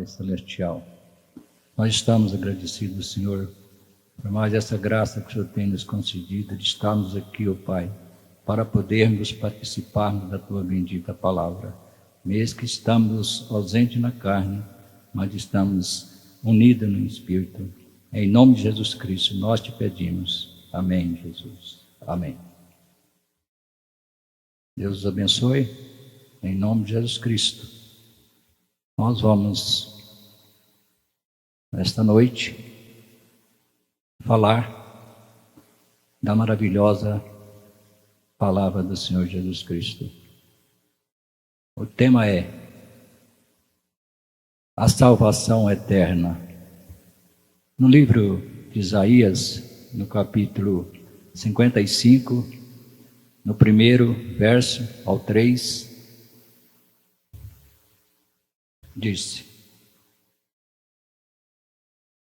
Pai Celestial. Nós estamos agradecidos, Senhor, por mais essa graça que o Senhor tem nos concedido de estarmos aqui, ó Pai, para podermos participarmos da Tua bendita palavra. Mesmo que estamos ausentes na carne, mas estamos unidos no Espírito. Em nome de Jesus Cristo, nós te pedimos. Amém, Jesus. Amém. Deus os abençoe. Em nome de Jesus Cristo. Nós vamos, nesta noite, falar da maravilhosa palavra do Senhor Jesus Cristo. O tema é a salvação eterna. No livro de Isaías, no capítulo 55, no primeiro verso ao 3, disse: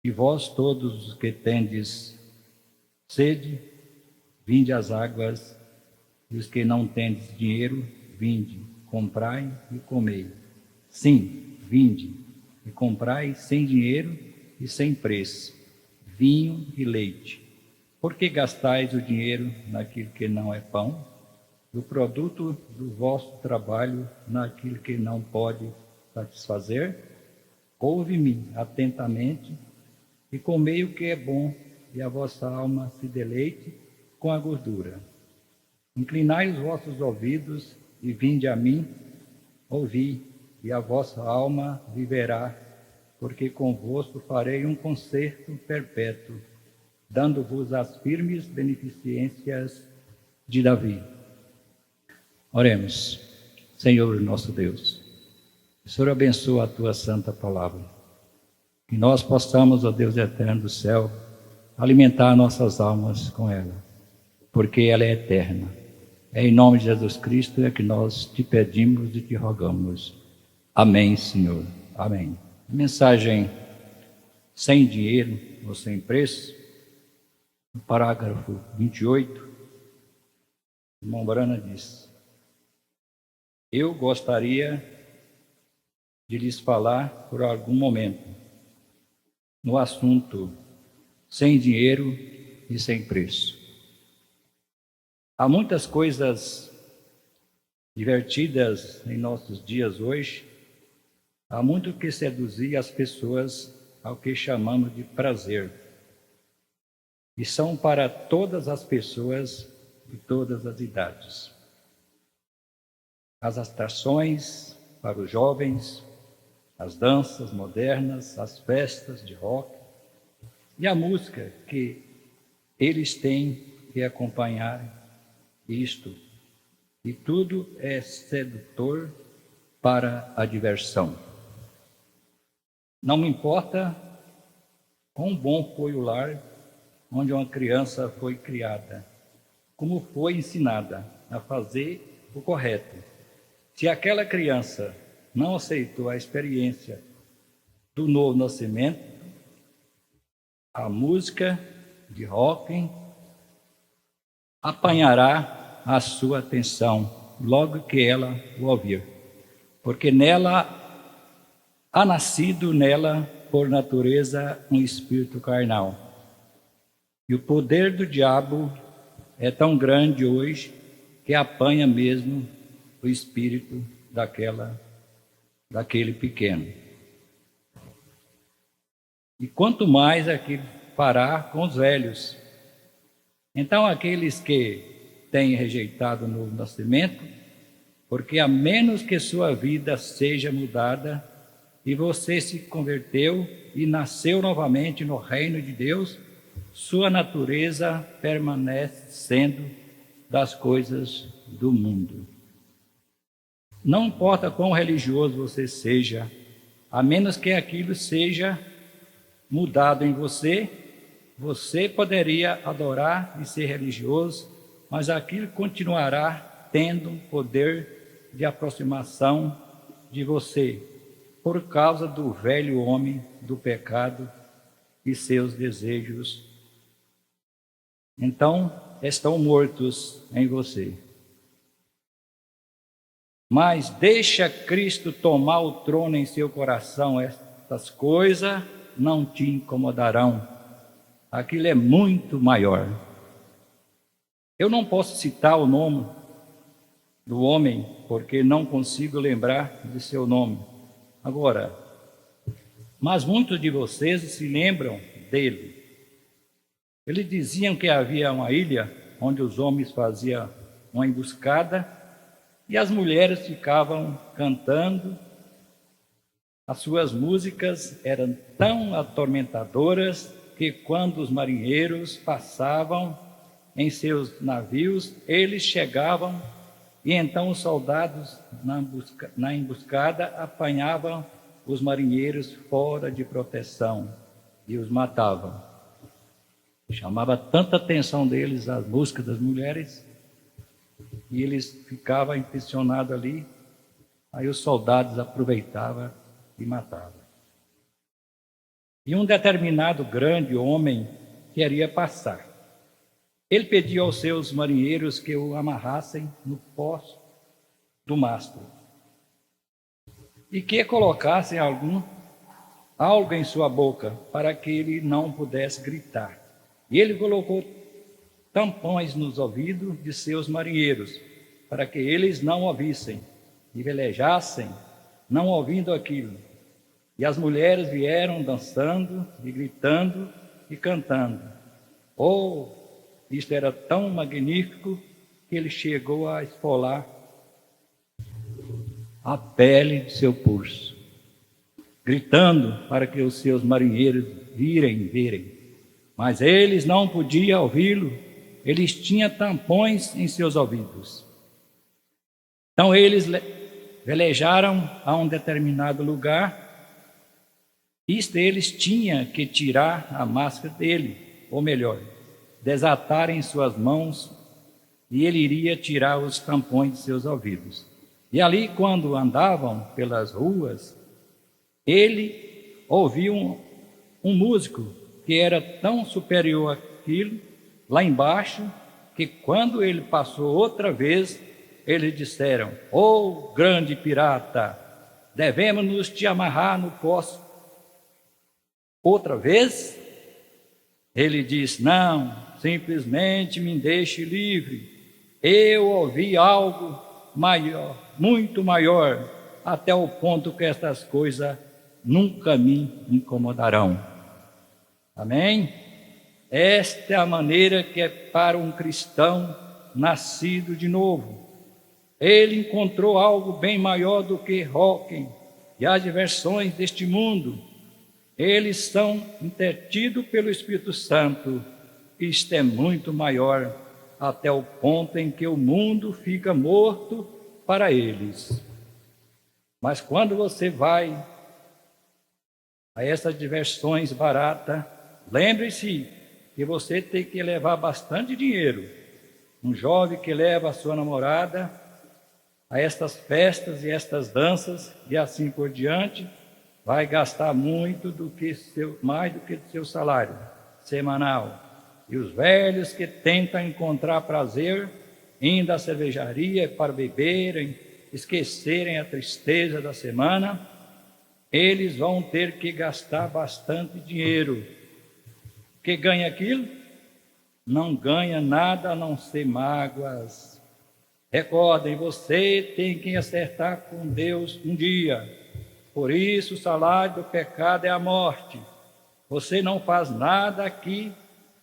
E vós todos os que tendes sede, vinde às águas, e os que não tendes dinheiro, vinde, comprai e comei. Sim, vinde e comprai sem dinheiro e sem preço, vinho e leite. Por que gastais o dinheiro naquilo que não é pão, o produto do vosso trabalho naquilo que não pode satisfazer? Ouve-me atentamente e comei o que é bom, e a vossa alma se deleite com a gordura. Inclinai os vossos ouvidos e vinde a mim, ouvi, e a vossa alma viverá, porque convosco farei um concerto perpétuo, dando-vos as firmes beneficências de Davi. Oremos. Senhor nosso Deus, o Senhor abençoa a tua santa palavra, que nós possamos, ó Deus eterno do céu, alimentar nossas almas com ela, porque ela é eterna. É em nome de Jesus Cristo é que nós te pedimos e te rogamos. Amém, Senhor. Amém. Mensagem sem dinheiro ou sem preço, no parágrafo 28, o irmão Brana diz: eu gostaria de lhes falar por algum momento no assunto sem dinheiro e sem preço. Há muitas coisas divertidas em nossos dias hoje, há muito que seduzir as pessoas ao que chamamos de prazer, e são para todas as pessoas de todas as idades. As atrações para os jovens, as danças modernas, as festas de rock e a música que eles têm que acompanhar isto, e tudo é sedutor para a diversão. Não me importa quão bom foi o lar onde uma criança foi criada, como foi ensinada a fazer o correto. Se aquela criança não aceitou a experiência do novo nascimento, a música de rock apanhará a sua atenção logo que ela o ouvir, porque nela há nascido nela por natureza um espírito carnal. E o poder do diabo é tão grande hoje que apanha mesmo o espírito daquele pequeno. E quanto mais aquilo fará com os velhos. Então aqueles que têm rejeitado o novo nascimento, porque a menos que sua vida seja mudada e você se converteu e nasceu novamente no reino de Deus, sua natureza permanece sendo das coisas do mundo. Não importa quão religioso você seja, a menos que aquilo seja mudado em você, você poderia adorar e ser religioso, mas aquilo continuará tendo um poder de aproximação de você, por causa do velho homem do pecado e seus desejos. Então, estão mortos em você. Mas deixa Cristo tomar o trono em seu coração Essas coisas não te incomodarão. Aquilo é muito maior. Eu não posso citar o nome do homem, porque não consigo lembrar de seu nome. Agora, mas muitos de vocês se lembram dele. Eles diziam que havia uma ilha onde os homens faziam uma emboscada e as mulheres ficavam cantando. As suas músicas eram tão atormentadoras que quando os marinheiros passavam em seus navios, eles chegavam e então os soldados na emboscada apanhavam os marinheiros fora de proteção e os matavam. Chamava tanta atenção deles as músicas das mulheres e eles ficavam impressionados ali. Aí os soldados aproveitavam e matavam. E um determinado grande homem queria passar. Ele pediu aos seus marinheiros que o amarrassem no poste do mastro e que colocassem algo em sua boca para que ele não pudesse gritar. E ele colocou tampões nos ouvidos de seus marinheiros para que eles não ouvissem e velejassem, não ouvindo aquilo. E as mulheres vieram dançando e gritando e cantando. Oh, isto era tão magnífico que ele chegou a esfolar a pele de seu pulso, gritando para que os seus marinheiros verem. Mas eles não podiam ouvi-lo, eles tinham tampões em seus ouvidos. Então eles velejaram a um determinado lugar. Isto eles tinham que tirar a máscara dele, ou melhor, desatarem suas mãos, e ele iria tirar os tampões de seus ouvidos. E ali, quando andavam pelas ruas, ele ouviu um músico que era tão superior àquilo, lá embaixo, que quando ele passou outra vez, eles disseram: "Oh, grande pirata, devemos nos te amarrar no poço outra vez?" Ele disse: "Não, simplesmente me deixe livre. Eu ouvi algo maior, muito maior, até o ponto que estas coisas nunca me incomodarão." Amém? Esta é a maneira que é para um cristão nascido de novo. Ele encontrou algo bem maior do que rock e as diversões deste mundo. Eles são intertidos pelo Espírito Santo. Isto é muito maior, até o ponto em que o mundo fica morto para eles. Mas quando você vai a essas diversões baratas, lembre-se que você tem que levar bastante dinheiro. Um jovem que leva a sua namorada a estas festas e estas danças e assim por diante, vai gastar mais do que seu salário semanal. E os velhos que tentam encontrar prazer indo à cervejaria para beberem, esquecerem a tristeza da semana, eles vão ter que gastar bastante dinheiro. Que ganha aquilo? Não ganha nada a não ser mágoas. Recordem, você tem que acertar com Deus um dia. Por isso o salário do pecado é a morte. Você não faz nada aqui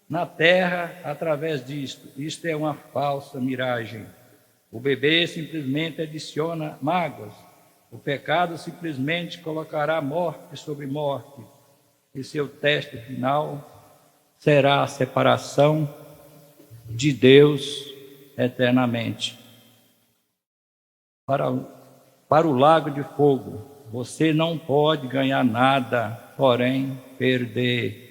na terra através disto. Isto é uma falsa miragem. O bebê simplesmente adiciona mágoas. O pecado simplesmente colocará morte sobre morte. E seu teste final será a separação de Deus eternamente. Para o lago de fogo, você não pode ganhar nada, porém perder.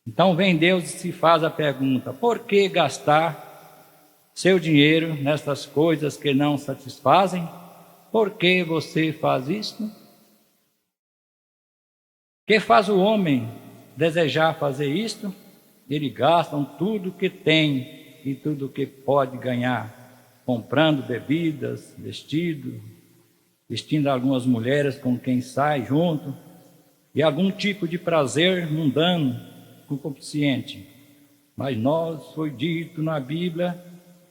Então vem Deus e se faz a pergunta: por que gastar seu dinheiro nestas coisas que não satisfazem? Por que você faz isso? Que faz o homem desejar fazer isto? Ele gasta tudo que tem e tudo que pode ganhar, comprando bebidas, vestindo algumas mulheres com quem sai junto, e algum tipo de prazer mundano, concupiscente. Mas nós foi dito na Bíblia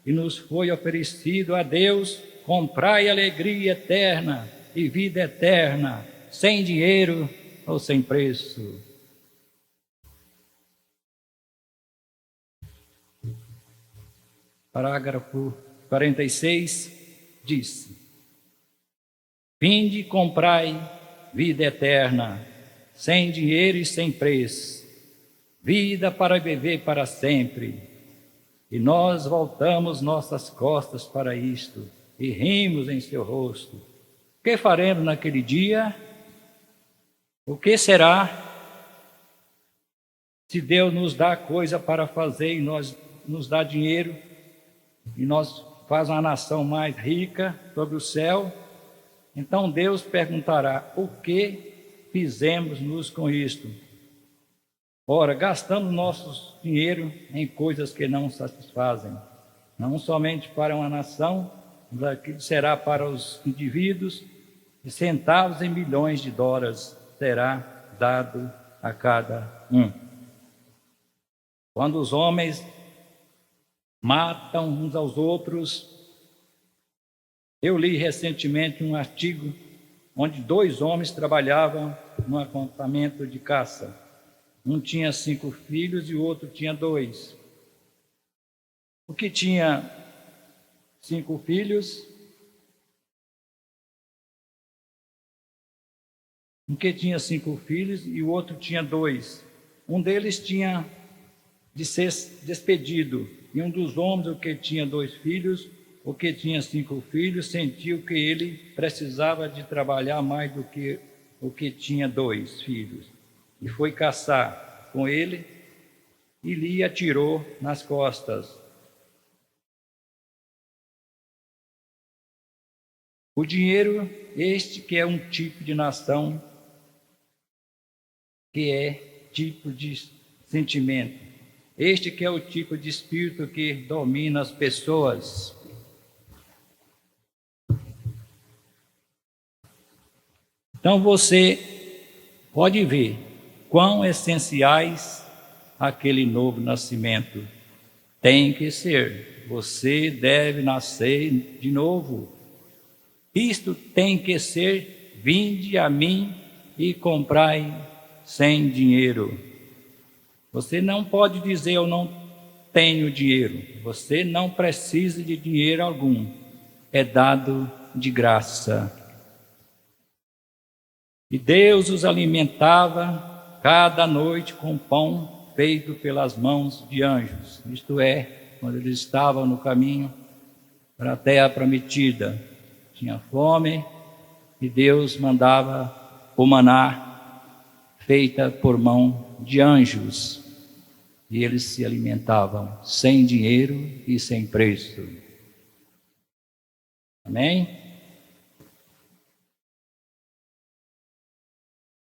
e nos foi oferecido a Deus: comprai alegria eterna e vida eterna, sem dinheiro ou sem preço. Parágrafo 46 diz: vinde, comprai vida eterna, sem dinheiro e sem preço, vida para viver para sempre. E nós voltamos nossas costas para isto e rimos em seu rosto. O que faremos naquele dia? O que será? Se Deus nos dá coisa para fazer e nos dá dinheiro, e nós faz uma nação mais rica sobre o céu, então Deus perguntará: o que fizemos-nos com isto? Ora, gastamos nosso dinheiro em coisas que não satisfazem, não somente para uma nação, mas aquilo será para os indivíduos, e centavos em milhões de dólares será dado a cada um. Quando os homens matam uns aos outros, eu li recentemente um artigo onde 2 homens trabalhavam num acampamento de caça. Um tinha 5 filhos e o outro tinha 2. O que tinha 5 filhos, e o outro tinha 2. Um deles tinha de ser despedido, e um dos homens, o que tinha 2 filhos, o que tinha 5 filhos, sentiu que ele precisava de trabalhar mais do que o que tinha 2 filhos, e foi caçar com ele e lhe atirou nas costas. O dinheiro, este que é um tipo de nação, que é tipo de sentimento, este que é o tipo de espírito que domina as pessoas. Então você pode ver quão essenciais aquele novo nascimento tem que ser. Você deve nascer de novo. Isto tem que ser: vinde a mim e comprai sem dinheiro. Você não pode dizer: eu não tenho dinheiro. Você não precisa de dinheiro algum. É dado de graça. E Deus os alimentava cada noite com pão feito pelas mãos de anjos. Isto é, quando eles estavam no caminho para a terra prometida, tinha fome e Deus mandava o maná feita por mão de anjos. E eles se alimentavam sem dinheiro e sem preço. Amém?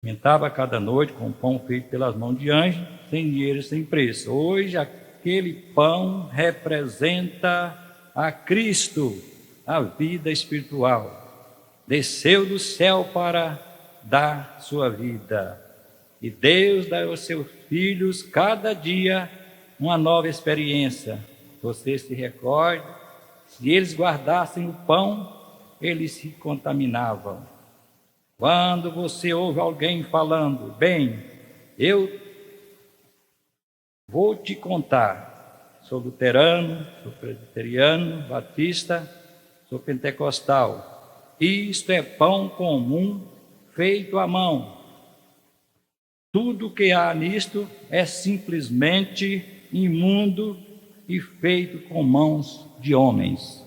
Alimentava cada noite com pão feito pelas mãos de anjos, sem dinheiro e sem preço. Hoje aquele pão representa a Cristo, a vida espiritual. Desceu do céu para dar sua vida. E Deus dá aos seus filhos cada dia uma nova experiência. Você se recorda, se eles guardassem o pão, eles se contaminavam. Quando você ouve alguém falando: bem, eu vou te contar, sou luterano, sou presbiteriano, batista, sou pentecostal. Isto é pão comum feito à mão. Tudo que há nisto é simplesmente imundo e feito com mãos de homens.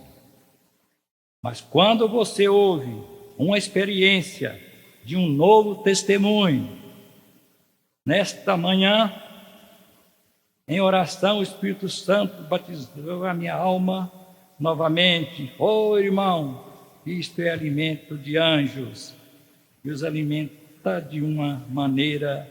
Mas quando você ouve uma experiência de um novo testemunho, nesta manhã, em oração, o Espírito Santo batizou a minha alma novamente. Irmão, isto é alimento de anjos, e os alimenta de uma maneira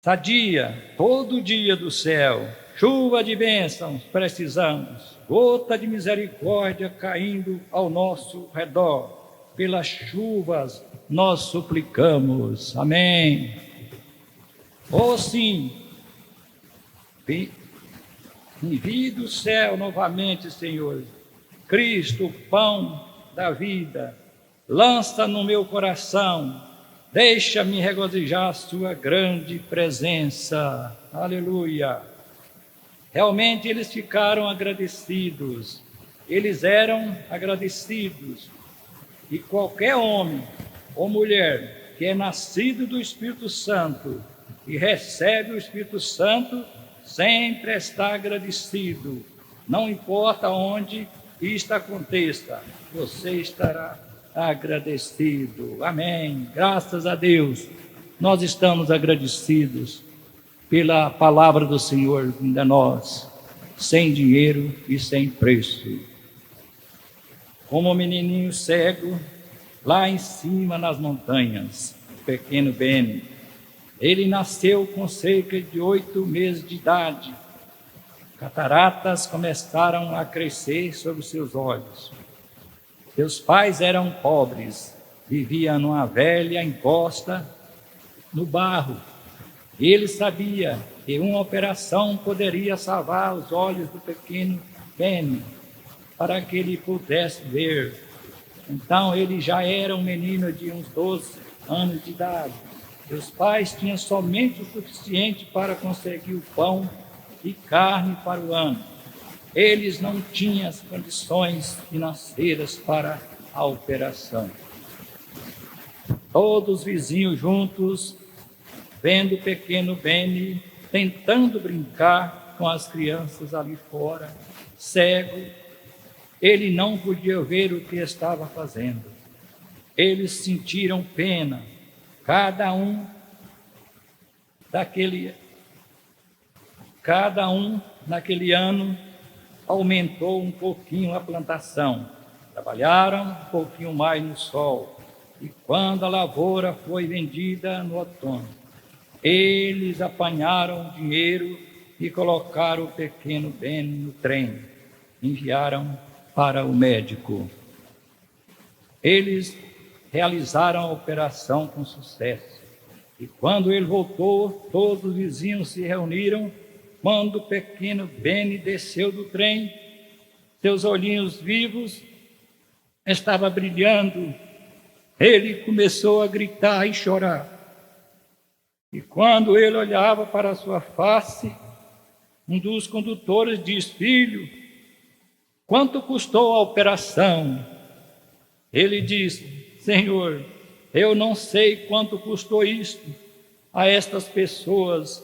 sadia, todo dia do céu, chuva de bênçãos precisamos, gota de misericórdia caindo ao nosso redor, pelas chuvas nós suplicamos. Amém. Oh sim, envie do céu novamente, Senhor, Cristo, o pão da vida, lança no meu coração, deixa-me regozijar a sua grande presença. Aleluia. Realmente eles ficaram agradecidos, eles eram agradecidos. E qualquer homem ou mulher que é nascido do Espírito Santo e recebe o Espírito Santo, sempre está agradecido. Não importa onde isto aconteça, você estará agradecido. Amém. Graças a Deus, nós estamos agradecidos pela palavra do Senhor vinda a nós, sem dinheiro e sem preço. Como um menininho cego, lá em cima nas montanhas, o pequeno Beni, ele nasceu com cerca de 8 meses de idade. Cataratas começaram a crescer sobre os seus olhos. Seus pais eram pobres, viviam numa velha encosta no barro. Ele sabia que uma operação poderia salvar os olhos do pequeno Beni, para que ele pudesse ver. Então ele já era um menino de uns 12 anos de idade. Seus pais tinham somente o suficiente para conseguir o pão e carne para o ano. Eles não tinham as condições financeiras para a operação. Todos os vizinhos juntos, vendo o pequeno Beni tentando brincar com as crianças ali fora, cego, ele não podia ver o que estava fazendo. Eles sentiram pena. Cada um naquele ano aumentou um pouquinho a plantação. Trabalharam um pouquinho mais no sol. E quando a lavoura foi vendida no outono, eles apanharam dinheiro e colocaram o pequeno Beni no trem. Enviaram para o médico. Eles realizaram a operação com sucesso. E quando ele voltou, todos os vizinhos se reuniram. Quando o pequeno Beni desceu do trem, seus olhinhos vivos estavam brilhando. Ele começou a gritar e chorar. E quando ele olhava para a sua face, um dos condutores disse: filho, quanto custou a operação? Ele disse: Senhor, eu não sei quanto custou isto a estas pessoas,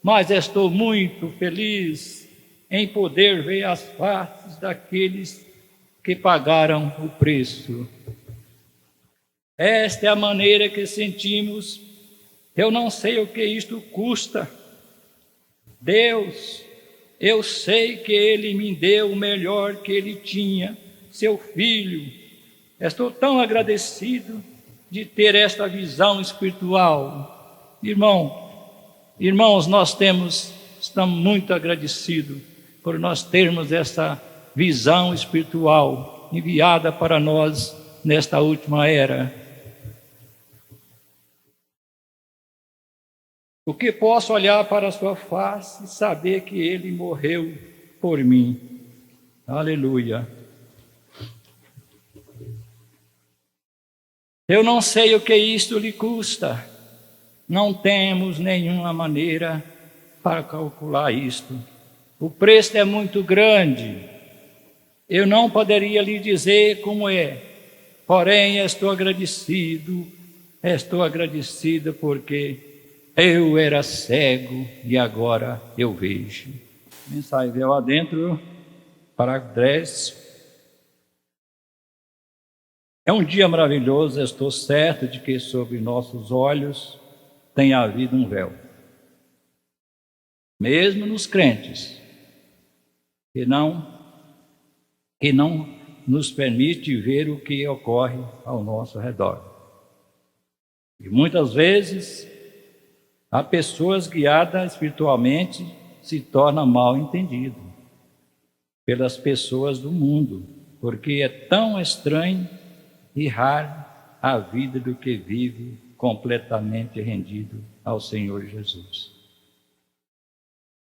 mas estou muito feliz em poder ver as faces daqueles que pagaram o preço. Esta é a maneira que sentimos. Eu não sei o que isto custa. Deus, eu sei que Ele me deu o melhor que Ele tinha, seu Filho. Estou tão agradecido de ter esta visão espiritual. Irmãos, nós estamos muito agradecidos por nós termos essa visão espiritual enviada para nós nesta última era. O que posso olhar para a sua face e saber que Ele morreu por mim. Aleluia. Eu não sei o que isto lhe custa. Não temos nenhuma maneira para calcular isto. O preço é muito grande. Eu não poderia lhe dizer como é. Porém, estou agradecido porque eu era cego e agora eu vejo. Mensagem veio adentro, parágrafo 10. É um dia maravilhoso, estou certo de que sobre nossos olhos tem havido um véu. Mesmo nos crentes, que não nos permite ver o que ocorre ao nosso redor. E muitas vezes, há pessoas guiadas espiritualmente se tornam mal entendidas pelas pessoas do mundo, porque é tão estranho e raro a vida do que vive completamente rendido ao Senhor Jesus.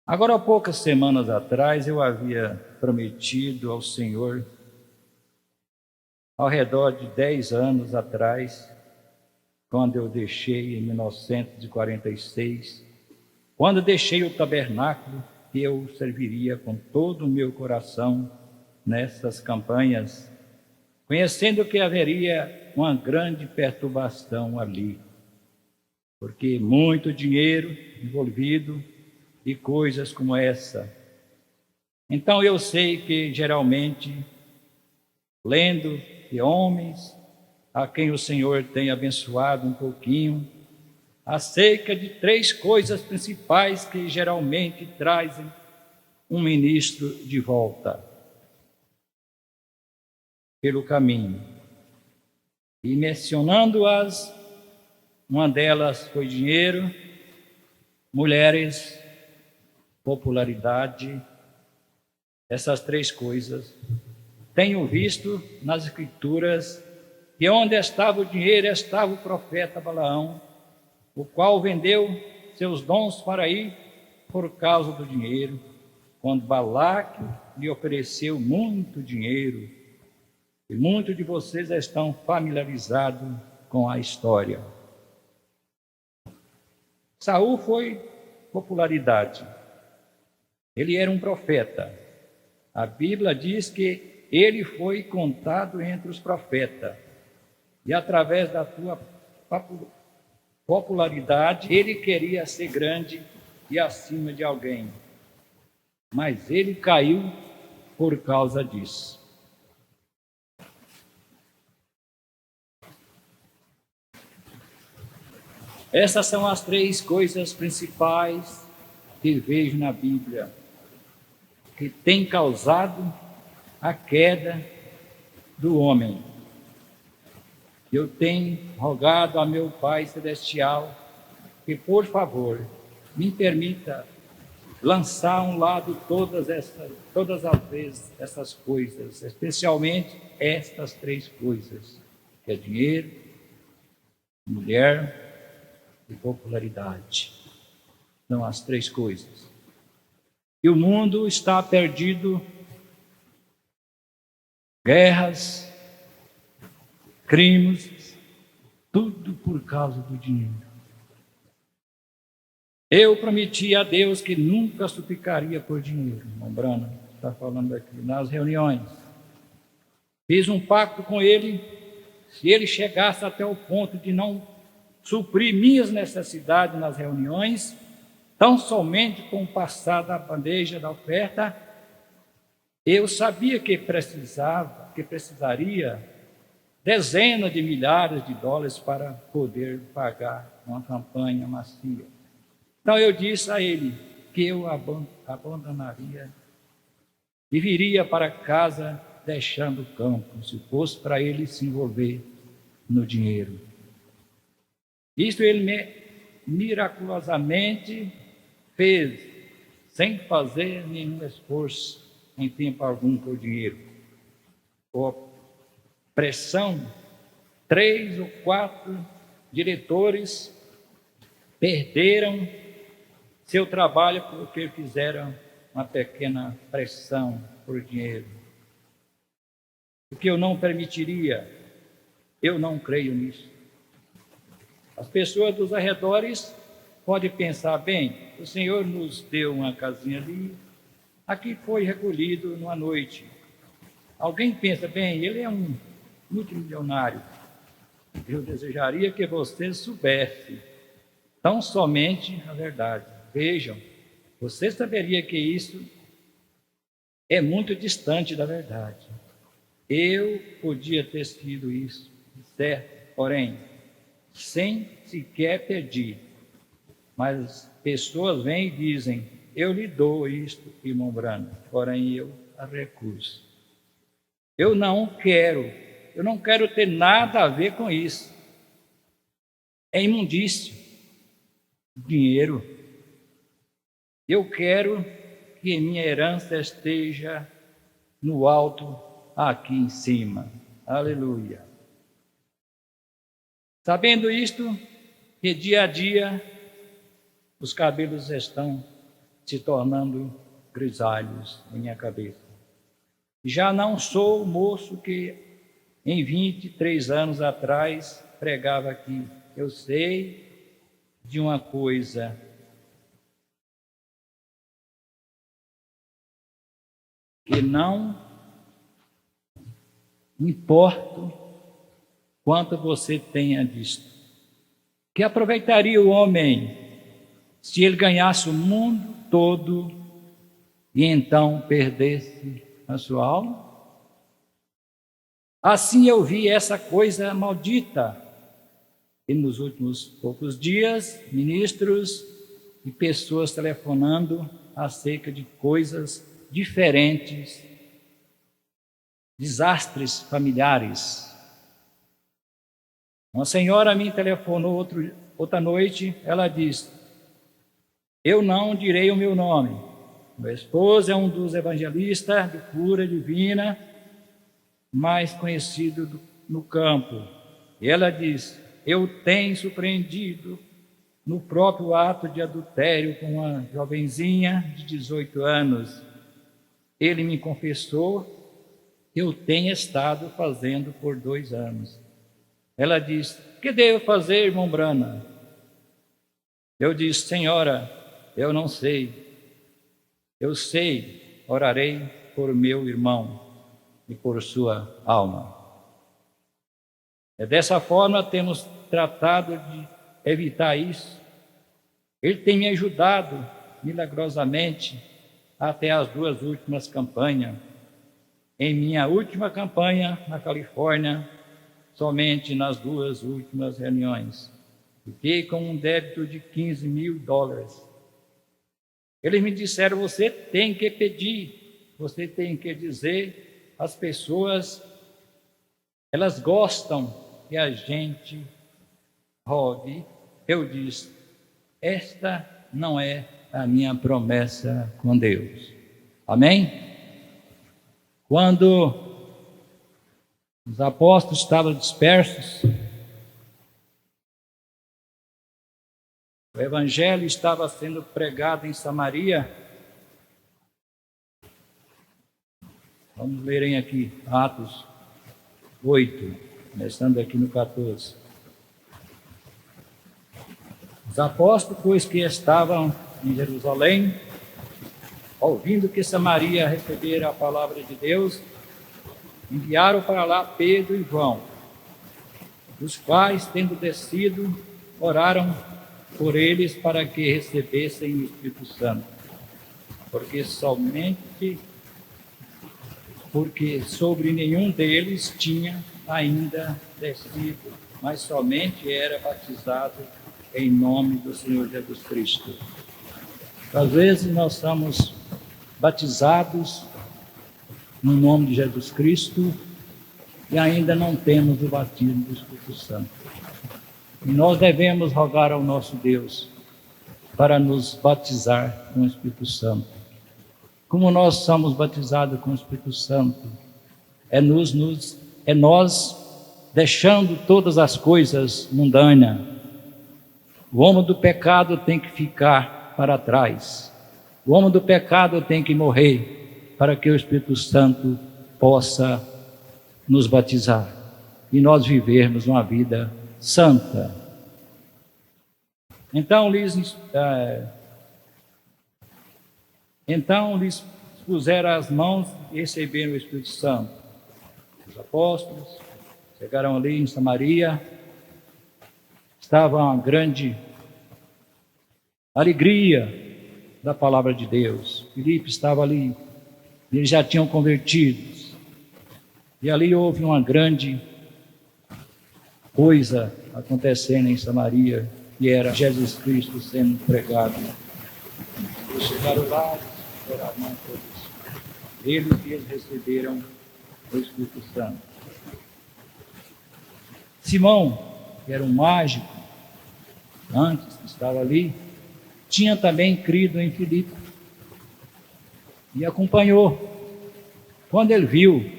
Agora, há poucas semanas atrás, eu havia prometido ao Senhor, ao redor de 10 anos atrás, quando eu deixei, em 1946, quando deixei o tabernáculo, que eu serviria com todo o meu coração nessas campanhas, conhecendo que haveria uma grande perturbação ali, porque muito dinheiro envolvido e coisas como essa. Então eu sei que geralmente, lendo de homens a quem o Senhor tem abençoado um pouquinho, acerca de 3 coisas principais que geralmente trazem um ministro de volta pelo caminho. E mencionando-as, uma delas foi dinheiro, mulheres, popularidade. Essas 3 coisas tenho visto nas Escrituras que onde estava o dinheiro estava o profeta Balaão, o qual vendeu seus dons para ir por causa do dinheiro, quando Balaque lhe ofereceu muito dinheiro. E muitos de vocês estão familiarizados com a história. Saul foi popularidade. Ele era um profeta. A Bíblia diz que ele foi contado entre os profetas. E através da sua popularidade, ele queria ser grande e acima de alguém. Mas ele caiu por causa disso. Essas são as 3 coisas principais que vejo na Bíblia, que tem causado a queda do homem. Eu tenho rogado a meu Pai Celestial que, por favor, me permita lançar a um lado todas as vezes essas coisas, especialmente estas 3 coisas, que é dinheiro, mulher e popularidade. São as 3 coisas. E o mundo está perdido, guerras, crimes, tudo por causa do dinheiro. Eu prometi a Deus que nunca suplicaria por dinheiro. Lembrando, está falando aqui nas reuniões. Fiz um pacto com ele, se ele chegasse até o ponto de não suprir minhas necessidades nas reuniões, tão somente com o passar da bandeja da oferta, eu sabia que precisaria dezenas de milhares de dólares para poder pagar uma campanha macia. Então eu disse a ele que eu abandonaria e viria para casa deixando o campo, se fosse para ele se envolver no dinheiro. Isto ele miraculosamente fez, sem fazer nenhum esforço em tempo algum por dinheiro. Por pressão, 3 ou 4 diretores perderam seu trabalho porque fizeram uma pequena pressão por dinheiro. O que eu não permitiria, eu não creio nisso. As pessoas dos arredores podem pensar, bem, o Senhor nos deu uma casinha ali, aqui foi recolhido numa noite. Alguém pensa, bem, ele é um multimilionário. Eu desejaria que você soubesse tão somente a verdade. Vejam, você saberia que isso é muito distante da verdade. Eu podia ter sido isso, certo? Porém, sem sequer pedir. Mas pessoas vêm e dizem, eu lhe dou isto, irmão Brano, porém eu a recuso. Eu não quero ter nada a ver com isso. É imundício, dinheiro. Eu quero que minha herança esteja no alto, aqui em cima. Aleluia. Sabendo isto, que dia a dia os cabelos estão se tornando grisalhos em minha cabeça. Já não sou o moço que em 23 anos atrás pregava aqui. Eu sei de uma coisa: que não importa quanto você tenha visto. Que aproveitaria o homem se ele ganhasse o mundo todo e então perdesse a sua alma? Assim eu vi essa coisa maldita. E nos últimos poucos dias, ministros e pessoas telefonando acerca de coisas diferentes, desastres familiares. Uma senhora me telefonou outra noite, ela disse: eu não direi o meu nome. Meu esposo é um dos evangelistas de cura divina, mais conhecido no campo. E ela diz: eu tenho surpreendido no próprio ato de adultério com uma jovenzinha de 18 anos. Ele me confessou que eu tenho estado fazendo por 2 anos. Ela diz: que devo fazer, irmão Brana? Eu disse: senhora, eu não sei. Eu sei, orarei por meu irmão e por sua alma. É dessa forma temos tratado de evitar isso. Ele tem me ajudado milagrosamente até as 2 últimas campanhas. Em minha última campanha na Califórnia, somente nas 2 últimas reuniões, fiquei com um débito de $15.000. Eles me disseram: você tem que pedir, você tem que dizer às pessoas, elas gostam que a gente rogue. Eu disse: esta não é a minha promessa com Deus. Amém? Quando os apóstolos estavam dispersos, o evangelho estava sendo pregado em Samaria. Vamos lerem aqui Atos 8, começando aqui no 14. Os apóstolos, pois que estavam em Jerusalém, ouvindo que Samaria recebera a palavra de Deus, enviaram para lá Pedro e João, os quais, tendo descido, oraram por eles para que recebessem o Espírito Santo, porque sobre nenhum deles tinha ainda descido, mas somente era batizado em nome do Senhor Jesus Cristo. Às vezes nós somos batizados no nome de Jesus Cristo e ainda não temos o batismo do Espírito Santo. E nós devemos rogar ao nosso Deus para nos batizar com o Espírito Santo. Como nós somos batizados com o Espírito Santo? É nós deixando todas as coisas mundanas. O homem do pecado tem que ficar para trás. O homem do pecado tem que morrer para que o Espírito Santo possa nos batizar e nós vivermos uma vida santa. Então lhes puseram as mãos e receberam o Espírito Santo. Os apóstolos chegaram ali em Samaria, estava uma grande alegria da palavra de Deus. Filipe estava ali, eles já tinham convertidos, e ali houve uma grande coisa acontecendo em Samaria, que era Jesus Cristo sendo pregado. Eles chegaram lá, deram a mão todos eles, e eles receberam o Espírito Santo. Simão, que era um mágico, antes que estava ali, tinha também crido em Filipe e acompanhou. Quando ele viu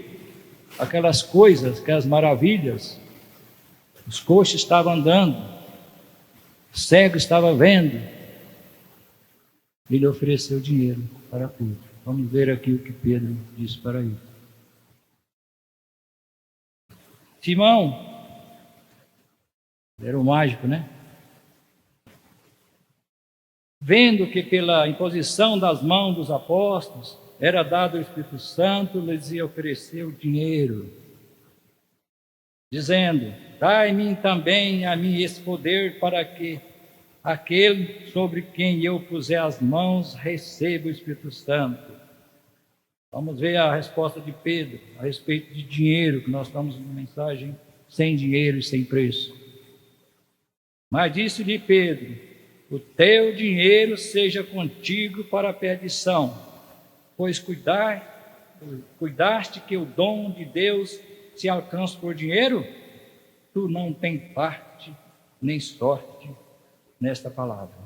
aquelas coisas, aquelas maravilhas, os coxos estavam andando, o cego estava vendo. Ele ofereceu dinheiro para Pedro. Vamos ver aqui o que Pedro disse para ele. Simão, era o mágico, né? Vendo que pela imposição das mãos dos apóstolos era dado o Espírito Santo, lhes ofereceu dinheiro, dizendo: dai-me também a mim esse poder, para que aquele sobre quem eu puser as mãos receba o Espírito Santo. Vamos ver a resposta de Pedro a respeito de dinheiro, que nós estamos numa mensagem sem dinheiro e sem preço. Mas disse-lhe Pedro: o teu dinheiro seja contigo para a perdição, pois cuidaste que o dom de Deus se alcança por dinheiro? Tu não tens parte nem sorte nesta palavra,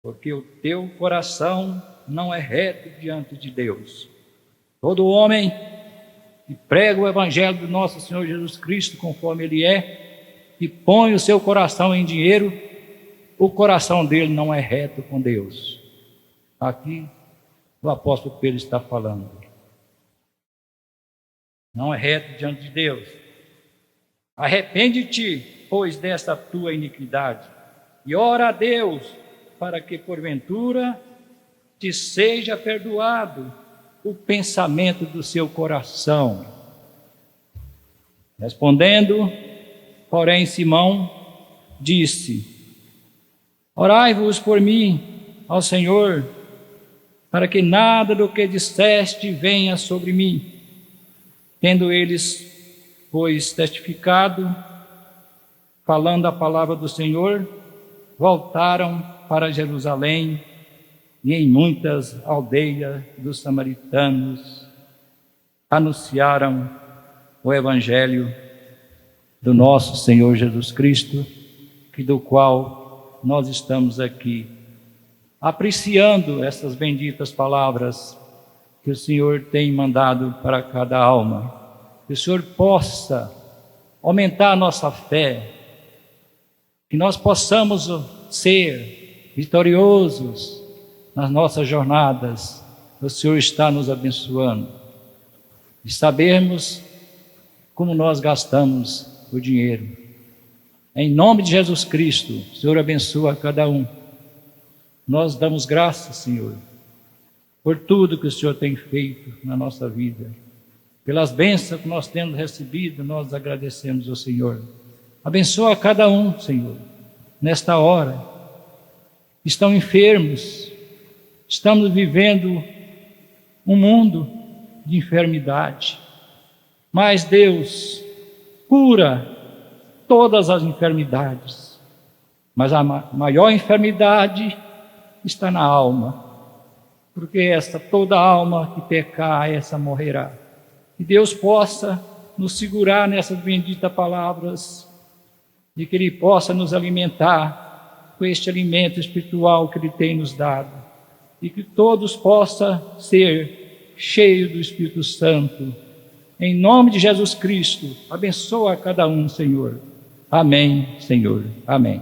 porque o teu coração não é reto diante de Deus. Todo homem que prega o evangelho do nosso Senhor Jesus Cristo conforme ele é, e põe o seu coração em dinheiro, o coração dele não é reto com Deus. Aqui o apóstolo Pedro está falando. Não é reto diante de Deus. Arrepende-te, pois, desta tua iniquidade, e ora a Deus, para que porventura te seja perdoado o pensamento do seu coração. Respondendo, porém, Simão disse: orai-vos por mim ao Senhor, para que nada do que disseste venha sobre mim. Tendo eles, pois, testificado, falando a palavra do Senhor, voltaram para Jerusalém, e em muitas aldeias dos samaritanos anunciaram o evangelho do nosso Senhor Jesus Cristo, que do qual nós estamos aqui apreciando essas benditas palavras que o Senhor tem mandado para cada alma. Que o Senhor possa aumentar a nossa fé, que nós possamos ser vitoriosos nas nossas jornadas. O Senhor está nos abençoando, e sabermos como nós gastamos o dinheiro. Em nome de Jesus Cristo, o Senhor abençoa cada um. Nós damos graças, Senhor, por tudo que o Senhor tem feito na nossa vida. Pelas bênçãos que nós temos recebido, nós agradecemos ao Senhor. Abençoa cada um, Senhor, nesta hora. Estão enfermos, estamos vivendo um mundo de enfermidade. Mas Deus cura todas as enfermidades. Mas a maior enfermidade está na alma, porque toda alma que pecar, essa morrerá. Que Deus possa nos segurar nessas benditas palavras, e que Ele possa nos alimentar com este alimento espiritual que Ele tem nos dado, e que todos possam ser cheios do Espírito Santo. Em nome de Jesus Cristo, abençoa cada um, Senhor. Amém, Senhor. Amém.